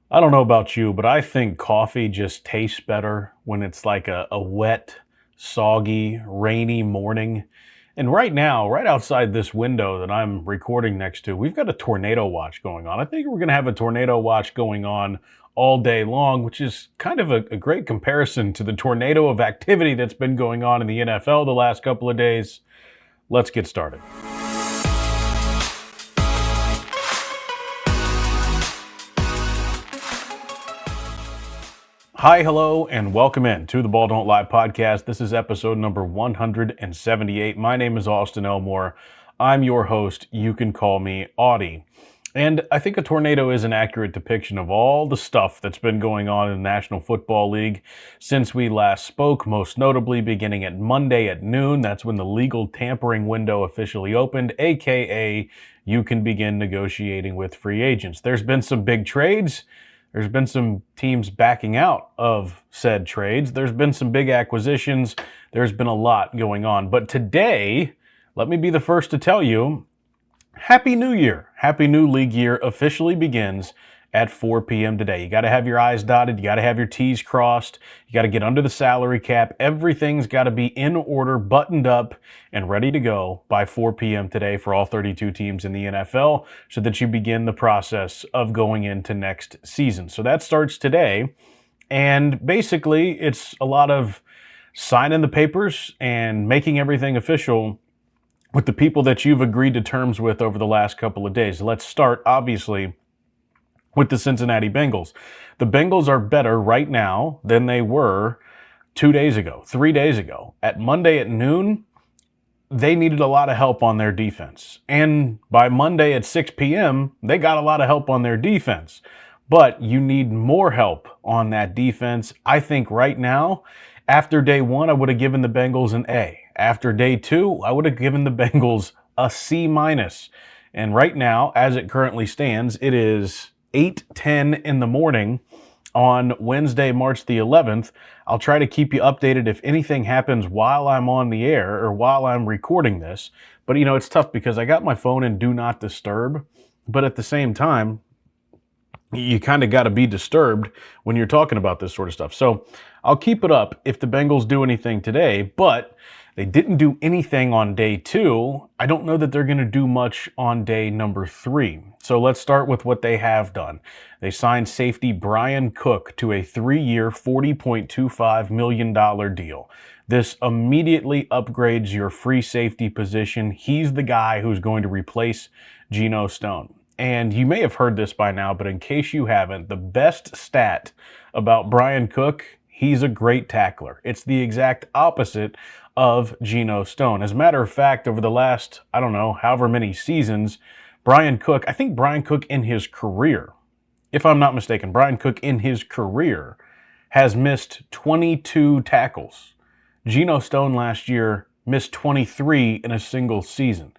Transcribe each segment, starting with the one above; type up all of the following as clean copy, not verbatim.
I don't know about you, but I think coffee just tastes better when it's like a wet, soggy, rainy morning. And right now, right outside this window that I'm recording next to, we've got a tornado watch going on. I think we're going to have a tornado watch going on all day long, which is kind of a great comparison to the tornado of activity that's been going on in the NFL the last couple of days. Let's get started. Hi, hello, and welcome in to the Ball Don't Lie podcast. This is episode number 178. My name is Austin Elmore. I'm your host. You can call me Audie. And I think a tornado is an accurate depiction of all the stuff that's been going on in the National Football League since we last spoke, most notably beginning at Monday at noon. That's when the legal tampering window officially opened, aka you can begin negotiating with free agents. There's been some big trades. There's been some teams backing out of said trades. There's been some big acquisitions. There's been a lot going on. But today, let me be the first to tell you, Happy New Year. Happy New League Year officially begins at 4 p.m. today. You got to have your I's dotted. You got to have your T's crossed. You got to get under the salary cap. Everything's got to be in order, buttoned up, and ready to go by 4 p.m. today for all 32 teams in the NFL so that you begin the process of going into next season. So that starts today. And basically, it's a lot of signing the papers and making everything official with the people that you've agreed to terms with over the last couple of days. Let's start, obviously, with the Cincinnati Bengals. The Bengals are better right now than they were 2 days ago, 3 days ago. At Monday at noon, they needed a lot of help on their defense. And by Monday at 6 p.m., they got a lot of help on their defense. But you need more help on that defense. I think right now, after day one, I would have given the Bengals an A. After day two, I would have given the Bengals a C-. And right now, as it currently stands, it is 8:10 in the morning on Wednesday, March the 11th. I'll try to keep you updated if anything happens while I'm on the air or while I'm recording this. But, it's tough because I got my phone in Do Not Disturb. But at the same time, you kind of got to be disturbed when you're talking about this sort of stuff. So I'll keep it up if the Bengals do anything today, but they didn't do anything on day two. I don't know that they're going to do much on day number 3. So let's start with what they have done. They signed safety Brian Cook to a 3-year, $40.25 million deal. This immediately upgrades your free safety position. He's the guy who's going to replace Geno Stone. And you may have heard this by now, but in case you haven't, the best stat about Brian Cook, he's a great tackler. It's the exact opposite of Geno Stone. As a matter of fact, over the last, however many seasons, I think Brian Cook in his career, if I'm not mistaken, Brian Cook in his career has missed 22 tackles. Geno Stone last year missed 23 in a single season.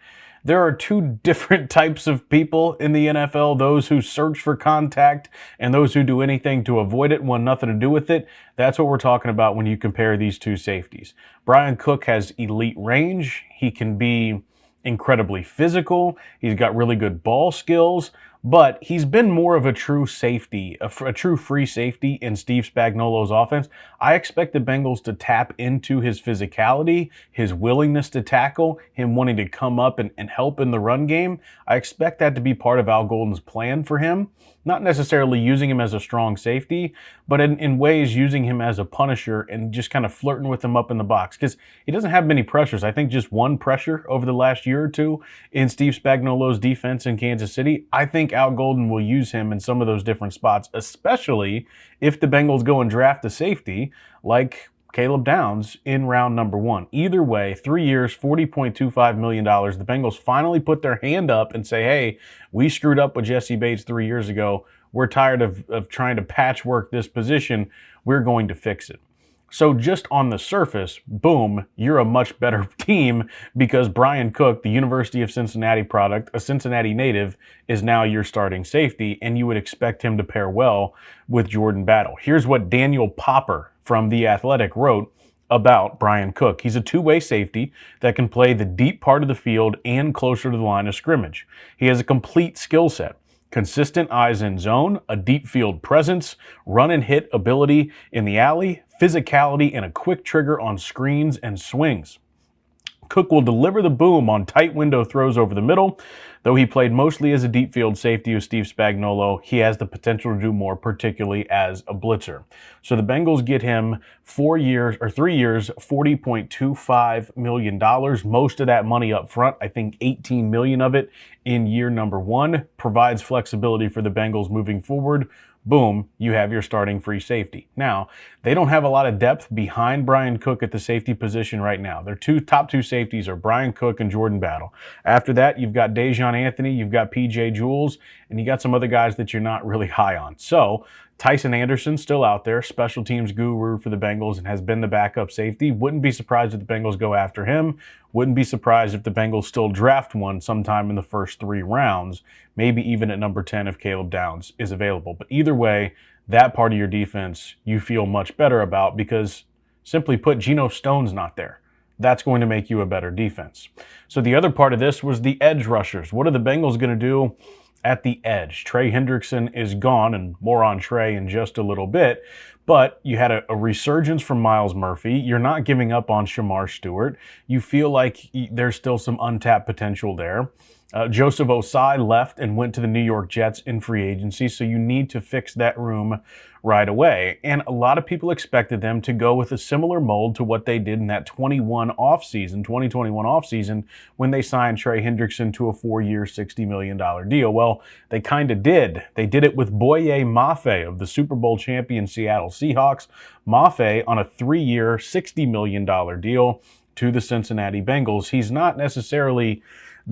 There are two different types of people in the NFL, those who search for contact and those who do anything to avoid it, want nothing to do with it. That's what we're talking about when you compare these two safeties. Brian Cook has elite range. He can be incredibly physical. He's got really good ball skills, but he's been more of a true safety, a true free safety in Steve Spagnuolo's offense. I expect the Bengals to tap into his physicality, his willingness to tackle, him wanting to come up and help in the run game. I expect that to be part of Al Golden's plan for him. Not necessarily using him as a strong safety, but in ways using him as a punisher and just kind of flirting with him up in the box. Because he doesn't have many pressures. I think just one pressure over the last year or two in Steve Spagnuolo's defense in Kansas City. I think Al Golden will use him in some of those different spots, especially if the Bengals go and draft a safety like Caleb Downs in round number 1. Either way, 3 years, $40.25 million. The Bengals finally put their hand up and say, hey, we screwed up with Jesse Bates 3 years ago. We're tired of trying to patchwork this position. We're going to fix it. So just on the surface, boom, you're a much better team because Brian Cook, the University of Cincinnati product, a Cincinnati native, is now your starting safety, and you would expect him to pair well with Jordan Battle. Here's what Daniel Popper from The Athletic wrote about Brian Cook. He's a two-way safety that can play the deep part of the field and closer to the line of scrimmage. He has a complete skill set. consistent eyes in zone, a deep field presence, run and hit ability in the alley, physicality, and a quick trigger on screens and swings. Cook will deliver the boom on tight window throws over the middle. Though he played mostly as a deep field safety with Steve Spagnuolo, he has the potential to do more, particularly as a blitzer. So the Bengals get him 3 years, $40.25 million. Most of that money up front, I think $18 million of it in year number one, provides flexibility for the Bengals moving forward. Boom, you have your starting free safety. Now, they don't have a lot of depth behind Brian Cook at the safety position right now. Their top two safeties are Brian Cook and Jordan Battle. After that, you've got Dejon Anthony, you've got PJ Jules, and you got some other guys that you're not really high on. So, Tyson Anderson still out there, special teams guru for the Bengals and has been the backup safety. Wouldn't be surprised if the Bengals go after him. Wouldn't be surprised if the Bengals still draft one sometime in the first 3 rounds, maybe even at number 10 if Caleb Downs is available. But either way, that part of your defense you feel much better about because, simply put, Geno Stone's not there. That's going to make you a better defense. So the other part of this was the edge rushers. What are the Bengals going to do at the edge? Trey Hendrickson is gone, and more on Trey in just a little bit. But you had a resurgence from Myles Murphy. You're not giving up on Shamar Stewart. You feel like there's still some untapped potential there. Joseph Osai left and went to the New York Jets in free agency, so you need to fix that room right away. And a lot of people expected them to go with a similar mold to what they did in that 2021 offseason, when they signed Trey Hendrickson to a 4-year, $60 million deal. Well, they kind of did. They did it with Boye Mafe of the Super Bowl champion Seattle Seahawks. Mafe on a 3-year, $60 million deal to the Cincinnati Bengals. He's not necessarily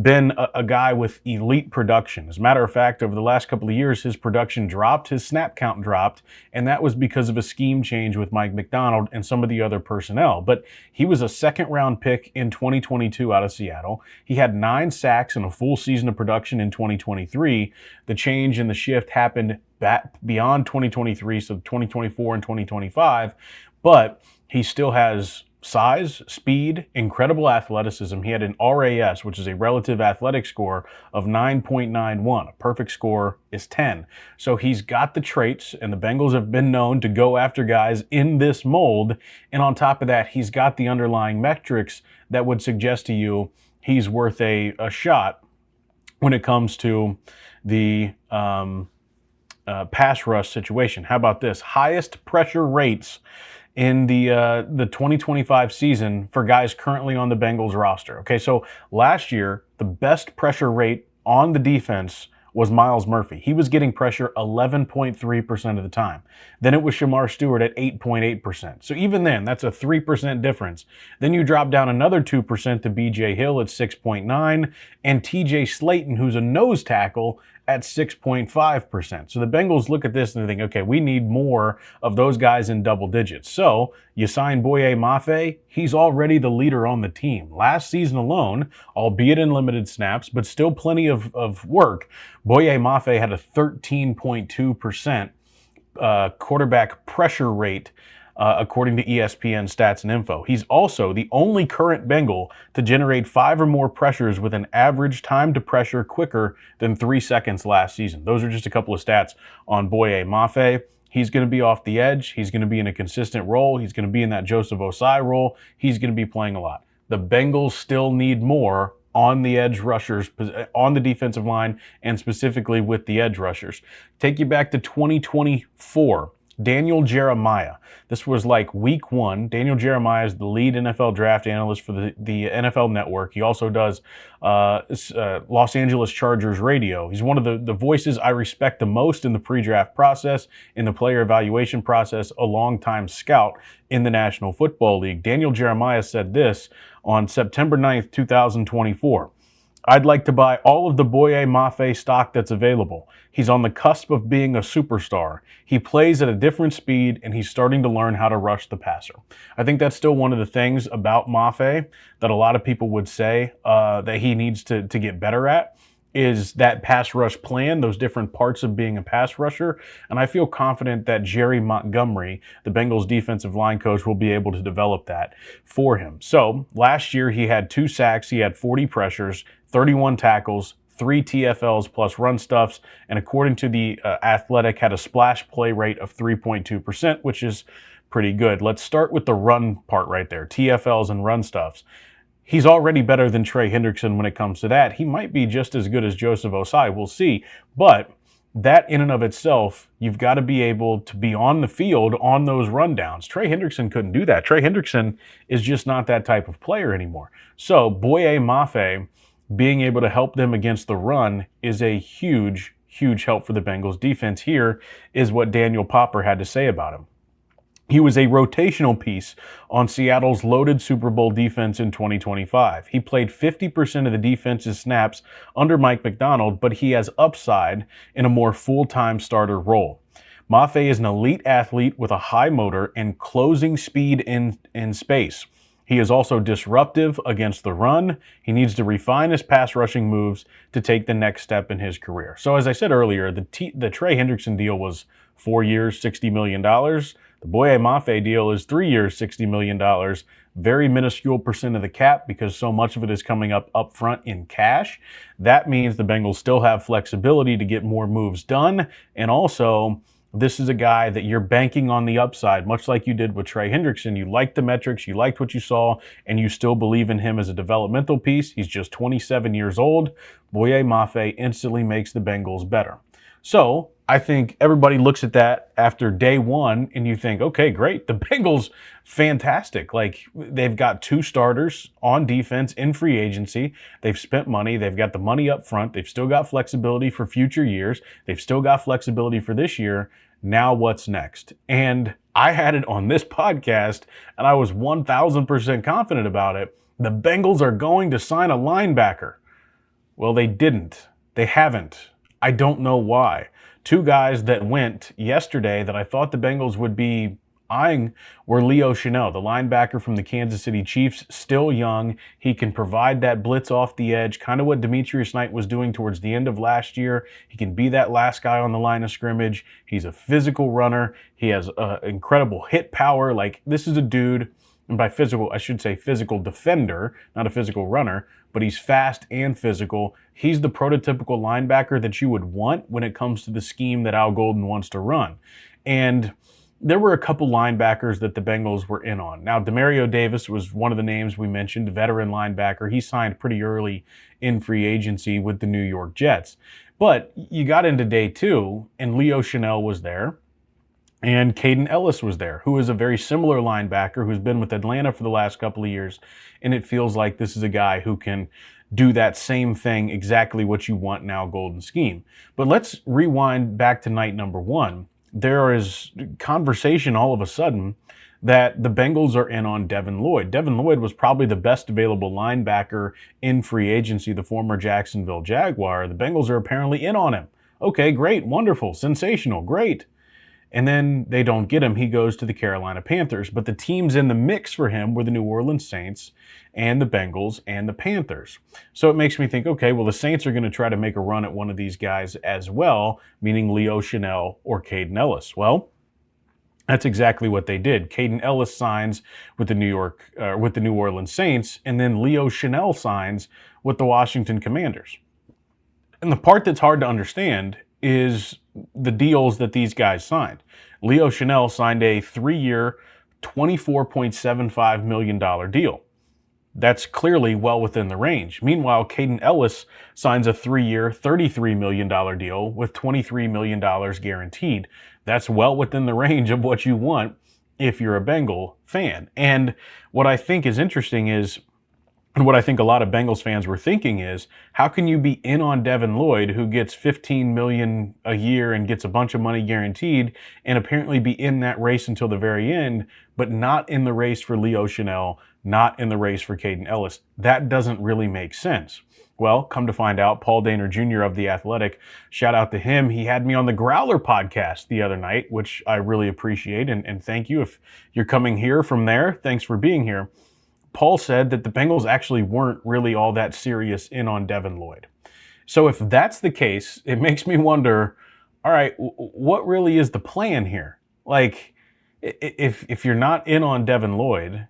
been a guy with elite production. As a matter of fact, over the last couple of years, his production dropped, his snap count dropped, and that was because of a scheme change with Mike McDonald and some of the other personnel. But he was a second-round pick in 2022 out of Seattle. He had 9 sacks and a full season of production in 2023. The change and the shift happened back beyond 2023, so 2024 and 2025, but he still has size, speed, incredible athleticism. He had an RAS, which is a relative athletic score, of 9.91. A perfect score is 10. So he's got the traits, and the Bengals have been known to go after guys in this mold. And on top of that, he's got the underlying metrics that would suggest to you he's worth a shot when it comes to the pass rush situation. How about this? Highest pressure rates in the 2025 season for guys currently on the Bengals roster. Okay, so last year, the best pressure rate on the defense was Myles Murphy. He was getting pressure 11.3% of the time. Then it was Shamar Stewart at 8.8%. So even then, that's a 3% difference. Then you drop down another 2% to B.J. Hill at 6.9%, and T.J. Slayton, who's a nose tackle, at 6.5%. So the Bengals look at this and they think, okay, we need more of those guys in double digits. So you sign Boye Mafe. He's already the leader on the team. Last season alone, albeit in limited snaps, but still plenty of work, Boye Mafe had a 13.2% quarterback pressure rate, according to ESPN Stats and Info. He's also the only current Bengal to generate 5 or more pressures with an average time to pressure quicker than 3 seconds last season. Those are just a couple of stats on Boye Mafe. He's going to be off the edge. He's going to be in a consistent role. He's going to be in that Joseph Osai role. He's going to be playing a lot. The Bengals still need more on the edge rushers, on the defensive line, and specifically with the edge rushers. Take you back to 2024. Daniel Jeremiah. This was like week 1. Daniel Jeremiah is the lead NFL draft analyst for the NFL Network. He also does Los Angeles Chargers radio. He's one of the voices I respect the most in the pre-draft process, in the player evaluation process, a longtime scout in the National Football League. Daniel Jeremiah said this on September 9th, 2024. I'd like to buy all of the Boye Mafe stock that's available. He's on the cusp of being a superstar. He plays at a different speed, and he's starting to learn how to rush the passer. I think that's still one of the things about Mafe that a lot of people would say that he needs to get better at, is that pass rush plan, those different parts of being a pass rusher. And I feel confident that Jerry Montgomery, the Bengals defensive line coach, will be able to develop that for him. So last year he had 2 sacks, he had 40 pressures, 31 tackles, 3 TFLs plus run stuffs, and according to the Athletic, had a splash play rate of 3.2%, which is pretty good. Let's start with the run part right there, TFLs and run stuffs. He's already better than Trey Hendrickson when it comes to that. He might be just as good as Joseph Osai, we'll see. But that in and of itself, you've got to be able to be on the field on those rundowns. Trey Hendrickson couldn't do that. Trey Hendrickson is just not that type of player anymore. So Boye Mafe being able to help them against the run is a huge, huge help for the Bengals defense. Here is what Daniel Popper had to say about him. He was a rotational piece on Seattle's loaded Super Bowl defense in 2025. He played 50% of the defense's snaps under Mike Macdonald, but he has upside in a more full-time starter role. Mafe is an elite athlete with a high motor and closing speed in space. He is also disruptive against the run. He needs to refine his pass rushing moves to take the next step in his career. So as I said earlier, the Trey Hendrickson deal was 4 years, $60 million. The Boye Mafe deal is 3 years, $60 million. Very minuscule percent of the cap because so much of it is coming up front in cash. That means the Bengals still have flexibility to get more moves done. And also, this is a guy that you're banking on the upside, much like you did with Trey Hendrickson. You liked the metrics, you liked what you saw, and you still believe in him as a developmental piece. He's just 27 years old. Boye Mafe instantly makes the Bengals better. So I think everybody looks at that after day one and you think, okay, great. The Bengals, fantastic. Like, they've got 2 starters on defense in free agency. They've spent money. They've got the money up front. They've still got flexibility for future years. They've still got flexibility for this year. Now what's next? And I had it on this podcast and I was 1,000% confident about it. The Bengals are going to sign a linebacker. Well, they didn't. They haven't. I don't know why. 2 guys that went yesterday that I thought the Bengals would be eyeing were Leo Chenal, the linebacker from the Kansas City Chiefs, still young. He can provide that blitz off the edge, kind of what Demetrius Knight was doing towards the end of last year. He can be that last guy on the line of scrimmage. He's a physical runner. He has incredible hit power. Like, this is a dude, and by physical, I should say physical defender, not a physical runner, but he's fast and physical. He's the prototypical linebacker that you would want when it comes to the scheme that Al Golden wants to run. And there were a couple linebackers that the Bengals were in on. Now, Demario Davis was one of the names we mentioned, veteran linebacker. He signed pretty early in free agency with the New York Jets. But you got into day 2, and Leo Chenal was there. And Caden Ellis was there, who is a very similar linebacker who's been with Atlanta for the last couple of years. And it feels like this is a guy who can do that same thing, exactly what you want in Al Golden's scheme. But let's rewind back to night number 1. There is conversation all of a sudden that the Bengals are in on Devin Lloyd. Devin Lloyd was probably the best available linebacker in free agency, the former Jacksonville Jaguar. The Bengals are apparently in on him. Okay, great, wonderful, sensational, great. And then they don't get him. He goes to the Carolina Panthers. But the teams in the mix for him were the New Orleans Saints and the Bengals and the Panthers. So it makes me think, okay, well, the Saints are going to try to make a run at one of these guys as well, meaning Leo Chenal or Caden Ellis. Well, that's exactly what they did. Caden Ellis signs with the New Orleans Saints, and then Leo Chenal signs with the Washington Commanders. And the part that's hard to understand is the deals that these guys signed. Leo Chenal signed a 3-year, $24.75 million deal. That's clearly well within the range. Meanwhile, Caden Ellis signs a 3-year, $33 million deal with $23 million guaranteed. That's well within the range of what you want if you're a Bengal fan. And what I think is interesting is, and what I think a lot of Bengals fans were thinking is, how can you be in on Devin Lloyd, who gets $15 million a year and gets a bunch of money guaranteed, and apparently be in that race until the very end, but not in the race for Leo Chenal, not in the race for Caden Ellis? That doesn't really make sense. Well, come to find out, Paul Dehner Jr. of The Athletic, shout out to him. He had me on the Growler podcast the other night, which I really appreciate, and thank you. If you're coming here from there, thanks for being here. Paul said that the Bengals actually weren't really all that serious in on Devin Lloyd. So if that's the case, it makes me wonder, all right, what really is the plan here? Like, if you're not in on Devin Lloyd,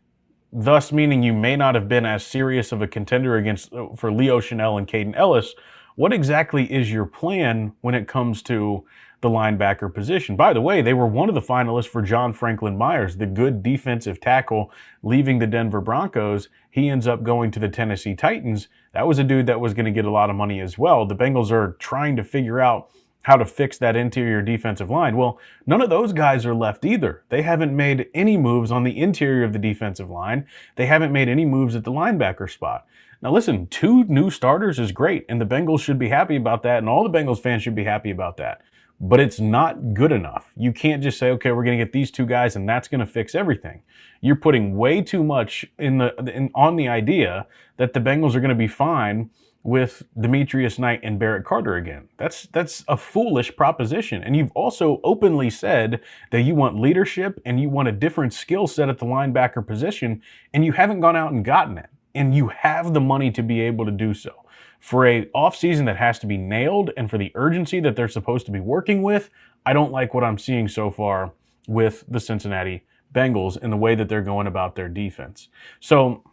thus meaning you may not have been as serious of a contender for Leo Chenal and Caden Ellis, What exactly is your plan when it comes to the linebacker position? By the way, they were one of the finalists for John Franklin Myers, the good defensive tackle leaving the Denver Broncos. He ends up going to the Tennessee Titans. That was a dude that was going to get a lot of money as well. The Bengals are trying to figure out how to fix that interior defensive line. Well, none of those guys are left either. They haven't made any moves on the interior of the defensive line. They haven't made any moves at the linebacker spot. Now listen, 2 new starters is great, and the Bengals should be happy about that, and all the Bengals fans should be happy about that. But it's not good enough. You can't just say, okay, we're going to get these 2 guys, and that's going to fix everything. You're putting way too much on the idea that the Bengals are going to be fine with Demetrius Knight and Barrett Carter again. That's a foolish proposition. And you've also openly said that you want leadership and you want a different skill set at the linebacker position, and you haven't gone out and gotten it. And you have the money to be able to do so. For a offseason that has to be nailed and for the urgency that they're supposed to be working with, I don't like what I'm seeing so far with the Cincinnati Bengals and the way that they're going about their defense. So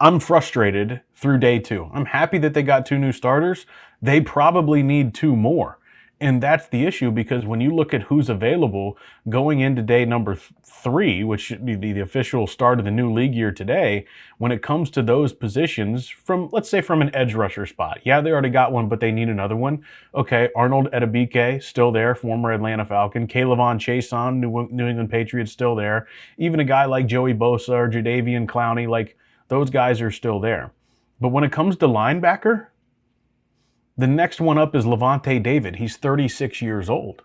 I'm frustrated through day 2. I'm happy that they got 2 new starters. They probably need 2 more. And that's the issue, because when you look at who's available going into day number 3, which should be the official start of the new league year today, when it comes to those positions from, let's say, from an edge rusher spot. Yeah, they already got one, but they need another one. Okay, Arnold Edebike, still there, former Atlanta Falcon. Kayvon Chason, New England Patriots, still there. Even a guy like Joey Bosa or Jadeveon Clowney, like, those guys are still there. But when it comes to linebacker, the next one up is Lavonte David. He's 36 years old.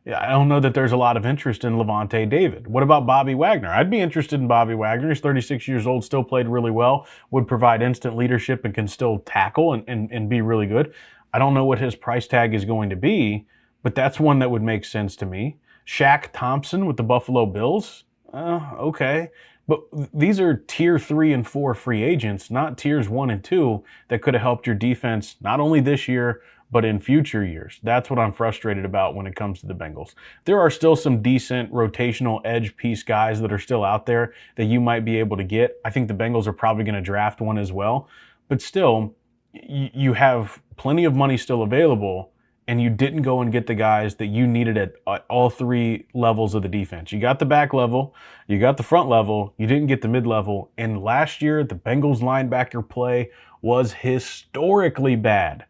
Yeah, I don't know that there's a lot of interest in Lavonte David. What about Bobby Wagner? I'd be interested in Bobby Wagner. He's 36 years old, still played really well, would provide instant leadership and can still tackle and be really good. I don't know what his price tag is going to be, but that's one that would make sense to me. Shaq Thompson with the Buffalo Bills? Okay. But these are tier 3 and 4 free agents, not tiers 1 and 2 that could have helped your defense not only this year, but in future years. That's what I'm frustrated about when it comes to the Bengals. There are still some decent rotational edge piece guys that are still out there that you might be able to get. I think the Bengals are probably going to draft one as well. But still, you have plenty of money still available, and you didn't go and get the guys that you needed at all 3 levels of the defense. You got the back level, you got the front level, you didn't get the mid-level. And last year, the Bengals linebacker play was historically bad.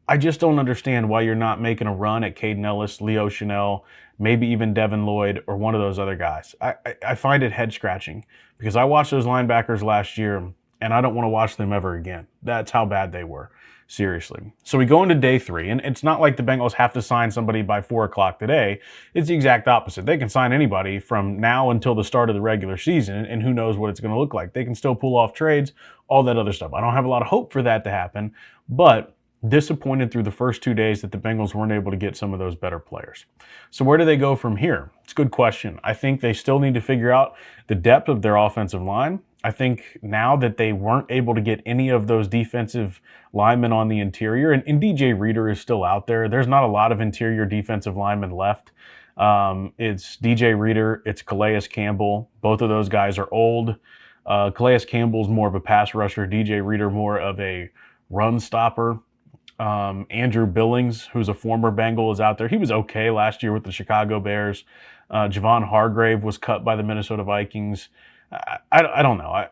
I just don't understand why you're not making a run at Caden Ellis, Leo Chanel, maybe even Devin Lloyd or one of those other guys. I find it head-scratching because I watched those linebackers last year, and I don't want to watch them ever again. That's how bad they were. Seriously. So we go into day 3, and it's not like the Bengals have to sign somebody by 4 o'clock today. It's the exact opposite. They can sign anybody from now until the start of the regular season, and who knows what it's going to look like. They can still pull off trades, all that other stuff. I don't have a lot of hope for that to happen, but disappointed through the first 2 days that the Bengals weren't able to get some of those better players. So where do they go from here? It's a good question. I think they still need to figure out the depth of their offensive line. I think now that they weren't able to get any of those defensive linemen on the interior, and DJ Reader is still out there. There's not a lot of interior defensive linemen left. It's DJ Reader, it's Calais Campbell. Both of those guys are old. Calais Campbell's more of a pass rusher. DJ Reader more of a run stopper. Andrew Billings, who's a former Bengal, is out there. He was okay last year with the Chicago Bears. Javon Hargrave was cut by the Minnesota Vikings. I don't know.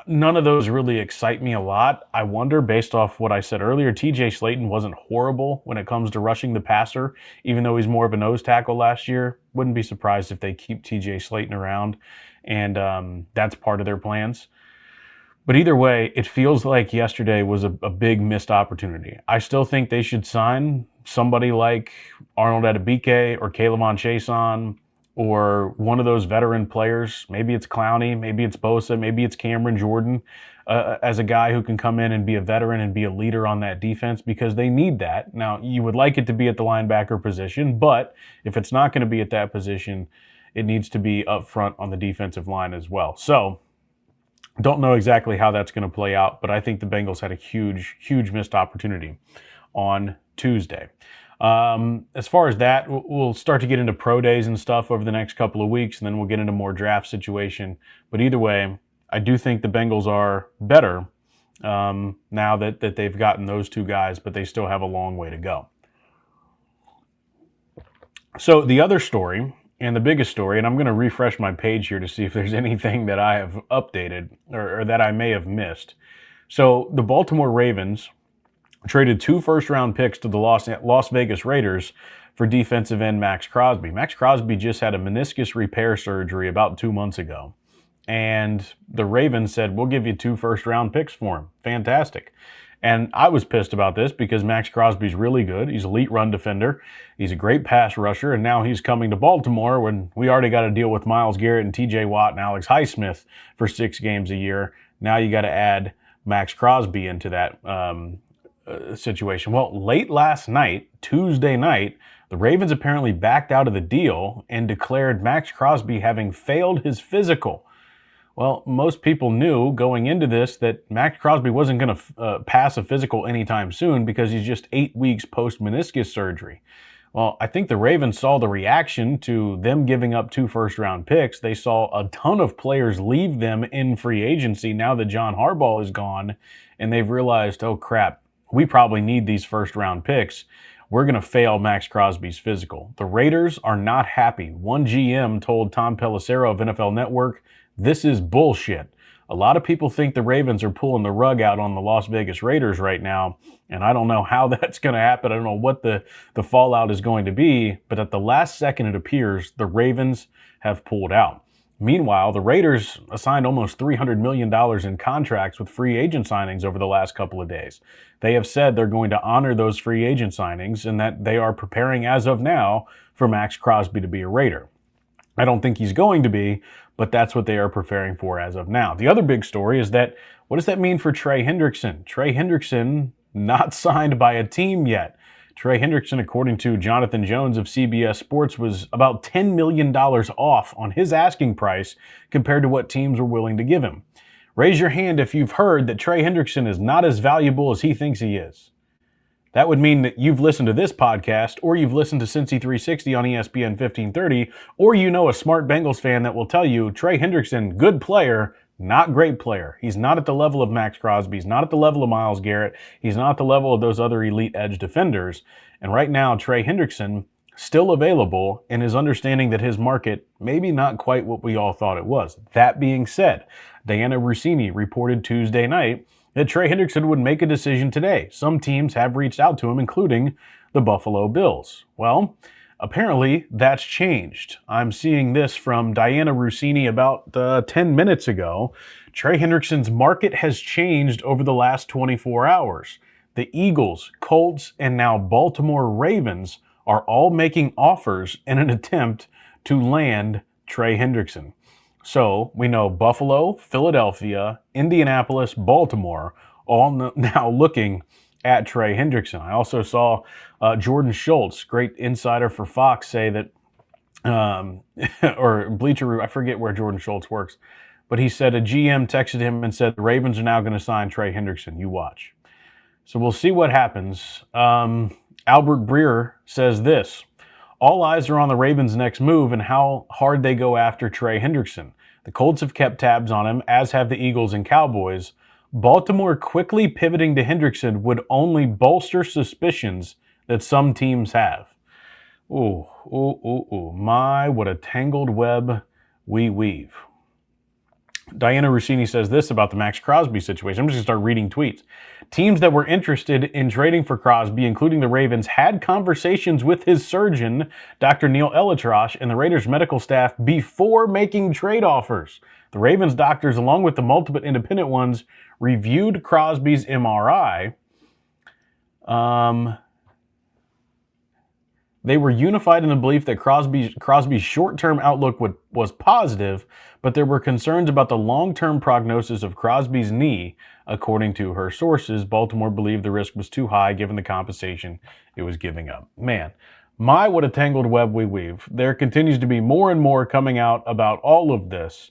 None of those really excite me a lot. I wonder, based off what I said earlier, TJ Slayton wasn't horrible when it comes to rushing the passer, even though he's more of a nose tackle last year. Wouldn't be surprised if they keep TJ Slayton around, and that's part of their plans. But either way, it feels like yesterday was a big missed opportunity. I still think they should sign somebody like Arnold Edebike or Kayvon Chason or one of those veteran players. Maybe it's Clowney, maybe it's Bosa, maybe it's Cameron Jordan as a guy who can come in and be a veteran and be a leader on that defense, because they need that. Now, you would like it to be at the linebacker position, but if it's not going to be at that position, it needs to be up front on the defensive line as well. So, don't know exactly how that's going to play out, but I think the Bengals had a huge, huge missed opportunity on Tuesday. As far as that, we'll start to get into pro days and stuff over the next couple of weeks, and then we'll get into more draft situation. But either way, I do think the Bengals are better now that they've gotten those two guys, but they still have a long way to go. So the other story, and the biggest story, and I'm going to refresh my page here to see if there's anything that I have updated or that I may have missed. So the Baltimore Ravens traded 2 first-round picks to the Las Vegas Raiders for defensive end Maxx Crosby. Maxx Crosby just had a meniscus repair surgery about 2 months ago. And the Ravens said, we'll give you 2 first-round picks for him. Fantastic. And I was pissed about this because Maxx Crosby's really good. He's an elite run defender. He's a great pass rusher. And now he's coming to Baltimore when we already got to deal with Myles Garrett and TJ Watt and Alex Highsmith for 6 games a year. Now you got to add Maxx Crosby into that situation. Well, late last night, Tuesday night, the Ravens apparently backed out of the deal and declared Maxx Crosby having failed his physical. Well, most people knew going into this that Maxx Crosby wasn't going to pass a physical anytime soon because he's just 8 weeks post-meniscus surgery. Well, I think the Ravens saw the reaction to them giving up 2 first-round picks. They saw a ton of players leave them in free agency now that John Harbaugh is gone, and they've realized, oh crap, we probably need these first-round picks. We're going to fail Maxx Crosby's physical. The Raiders are not happy. One GM told Tom Pelissero of NFL Network, this is bullshit. A lot of people think the Ravens are pulling the rug out on the Las Vegas Raiders right now, and I don't know how that's going to happen. I don't know what the fallout is going to be, but at the last second it appears the Ravens have pulled out. Meanwhile, the Raiders assigned almost $300 million in contracts with free agent signings over the last couple of days. They have said they're going to honor those free agent signings and that they are preparing as of now for Maxx Crosby to be a Raider. I don't think he's going to be, but that's what they are preparing for as of now. The other big story is that, what does that mean for Trey Hendrickson? Trey Hendrickson not signed by a team yet. Trey Hendrickson, according to Jonathan Jones of CBS Sports, was about $10 million off on his asking price compared to what teams were willing to give him. Raise your hand if you've heard that Trey Hendrickson is not as valuable as he thinks he is. That would mean that you've listened to this podcast, or you've listened to Cincy 360 on ESPN 1530, or you know a smart Bengals fan that will tell you Trey Hendrickson, good player, not great player. He's not at the level of Maxx Crosby. He's not at the level of Myles Garrett. He's not at the level of those other elite edge defenders. And right now, Trey Hendrickson, still available, and is understanding that his market maybe not quite what we all thought it was. That being said, Diana Rossini reported Tuesday night that Trey Hendrickson would make a decision today. Some teams have reached out to him, including the Buffalo Bills. Well, apparently that's changed. I'm seeing this from Diana Rossini about 10 minutes ago. Trey Hendrickson's market has changed over the last 24 hours. The Eagles, Colts, and now Baltimore Ravens are all making offers in an attempt to land Trey Hendrickson. So we know Buffalo, Philadelphia, Indianapolis, Baltimore, all now looking at Trey Hendrickson. I also saw Jordan Schultz, great insider for Fox, say that, or Bleacher, I forget where Jordan Schultz works, but he said a GM texted him and said the Ravens are now going to sign Trey Hendrickson. You watch. So we'll see what happens. Albert Breer says this. All eyes are on the Ravens' next move and how hard they go after Trey Hendrickson. The Colts have kept tabs on him, as have the Eagles and Cowboys. Baltimore quickly pivoting to Hendrickson would only bolster suspicions that some teams have. Ooh, my, what a tangled web we weave. Diana Rossini says this about the Maxx Crosby situation. I'm just going to start reading tweets. Teams that were interested in trading for Crosby, including the Ravens, had conversations with his surgeon, Dr. Neil Elitrosh, and the Raiders medical staff before making trade offers. The Ravens doctors, along with the multiple independent ones, reviewed Crosby's MRI. They were unified in the belief that Crosby's short-term outlook was positive, but there were concerns about the long-term prognosis of Crosby's knee. According to her sources, Baltimore believed the risk was too high given the compensation it was giving up. Man, my, what a tangled web we weave. There continues to be more and more coming out about all of this.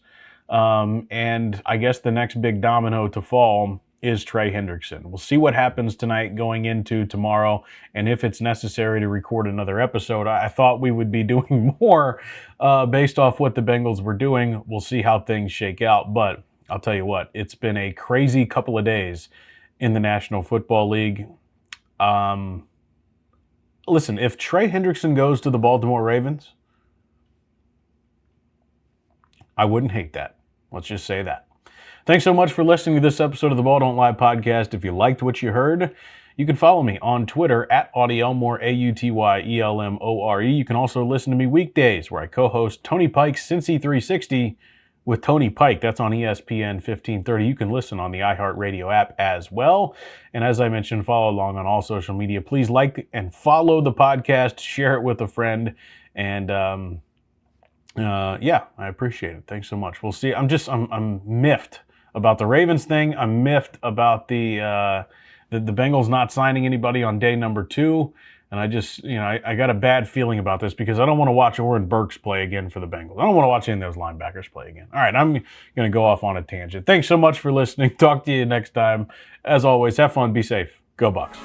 And I guess the next big domino to fall is Trey Hendrickson. We'll see what happens tonight going into tomorrow, and if it's necessary to record another episode. I thought we would be doing more based off what the Bengals were doing. We'll see how things shake out, but I'll tell you what, it's been a crazy couple of days in the National Football League. Listen, if Trey Hendrickson goes to the Baltimore Ravens, I wouldn't hate that. Let's just say that. Thanks so much for listening to this episode of the Ball Don't Lie podcast. If you liked what you heard, you can follow me on Twitter at AutyElmore, AutyElmore. You can also listen to me weekdays where I co-host Tony Pike's Cincy 360 with Tony Pike. That's on ESPN 1530. You can listen on the iHeartRadio app as well. And as I mentioned, follow along on all social media. Please like and follow the podcast, share it with a friend, and yeah, I appreciate it. Thanks so much. We'll see. I'm miffed about the Ravens thing. I'm miffed about the Bengals not signing anybody on day number 2. And I just, I got a bad feeling about this because I don't want to watch Oren Burks play again for the Bengals. I don't want to watch any of those linebackers play again. All right, I'm going to go off on a tangent. Thanks so much for listening. Talk to you next time. As always, have fun, be safe. Go Bucks.